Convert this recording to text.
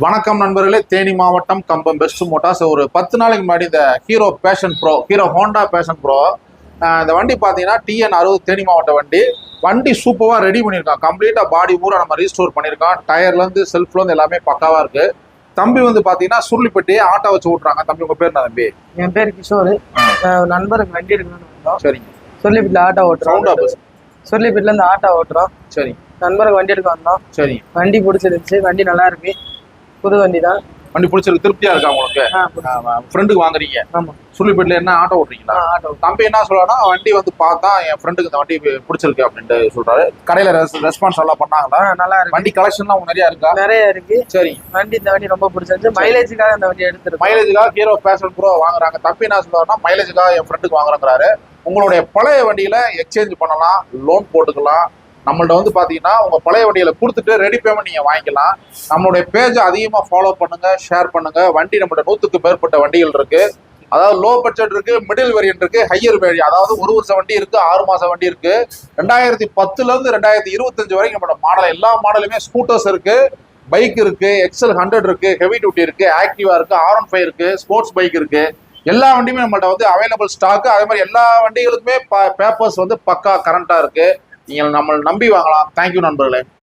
வணக்கம் நண்பர்களே, தேனி மாவட்டம் கம்பம் பெஸ்ட் மோட்டார்ஸ். ஒரு 10 நாளைக்கு முன்னாடி இந்த ஹீரோ ஹோண்டா பேஷன் ப்ரோ இந்த வண்டி பார்த்தீங்கன்னா TN60 தேனி மாவட்ட வண்டி சூப்பராக ரெடி பண்ணியிருக்கான். கம்ப்ளீட்டாக பாடி பூரா நம்ம ரீஸ்டோர் பண்ணியிருக்கான். டயர்லேருந்து செல்ஃப்லேருந்து எல்லாமே பக்காவாக இருக்குது. தம்பி வந்து பார்த்தீங்கன்னா சுருளிப்பட்டி ஆட்டோ வச்சு ஓட்டுறாங்க. தம்பி உங்கள் பேர் என்ன தம்பி? என் பேர் கிஷோர். நண்பருக்கு வண்டி எடுக்கணும்னு. சரிங்க. சொல்லிப்பட்டில் ஆட்டோ ஓட்டுறோம். சொல்லிப்பட்டில் இருந்து ஆட்டோ ஓட்டுறோம். சரி. நண்பருக்கு வண்டி எடுக்க வந்தோம். சரி. வண்டி பிடிச்சிருந்துச்சு. வண்டி நல்லா இருக்கு. புது வண்டி தான். வண்டி பிடிச்சிருக்கு, திருப்தியா இருக்கா உங்களுக்கு? ஃப்ரெண்டுக்கு வாங்குறீங்க? ஆமா. சுருளிப்பட்டில என்ன ஆட்டோ ஓட்டுறீங்களா? ஆட்டோ. தம்பி என்ன சொல்றானா, வண்டி வந்து பார்த்தா என் ஃப்ரெண்டுக்கு இந்த வண்டி பிடிச்சிருக்கு அப்படின்ட்டு சொல்றாரு. கடையில ரெஸ்பான்ஸ் எல்லாம் பண்ணாங்களா? நல்லா இருக்கு. வண்டி கலெக்ஷன்லாம் உங்களுக்கு நிறைய இருக்கா? நிறைய இருக்கு. சரி. வண்டி இந்த வண்டி ரொம்ப பிடிச்சிருந்துச்சு. மைலேஜுக்காக இந்த வண்டி எடுத்துருக்கு. மைலேஜுக்காக ஹீரோ பேஷன் ப்ரோ வாங்குறாங்க. தம்பி என்ன சொல்றாருன்னா, மைலேஜுக்காக என் ஃப்ரெண்டுக்கு வாங்குறாரு. உங்களுடைய பழைய வண்டியில எக்ஸ்சேஞ்ச் பண்ணலாம், லோன் போட்டுக்கலாம். நம்மள்ட்ட வந்து பாத்தீங்கன்னா உங்க பழைய வண்டியில கொடுத்துட்டு ரெடி பேமெண்ட் நீங்க வாங்கிக்கலாம். நம்மளுடைய பேஜை அதிகமா ஃபாலோ பண்ணுங்க, ஷேர் பண்ணுங்க. வண்டி நம்மள்ட்ட 100க்கு மேற்பட்ட வண்டிகள் இருக்கு. அதாவது லோ பட்ஜெட் இருக்கு, மிடில் வேரியன்ட் இருக்கு, ஹையர் வேரியன்ட். அதாவது 1 வருஷ வண்டி இருக்கு, 6 மாச வண்டி இருக்கு. 2010ல இருந்து 2025 வரைக்கும் நம்மளோட மாடல் எல்லா மாடலுமே ஸ்கூட்டர்ஸ் இருக்கு, பைக் இருக்கு, XL100 இருக்கு, ஹெவி டியூட்டி இருக்கு, ஆக்டிவா இருக்கு, R15 இருக்கு, ஸ்போர்ட்ஸ் பைக் இருக்கு. எல்லா வண்டியுமே நம்மள்ட்ட வந்து அவைலபிள் ஸ்டாக். அதே மாதிரி எல்லா வண்டிகளுக்குமே பேப்பர்ஸ் வந்து பக்கா கரண்டா இருக்கு. நீங்கள் நம்மளை நம்பி வாங்கலாம். தேங்க்யூ நண்பர்களே.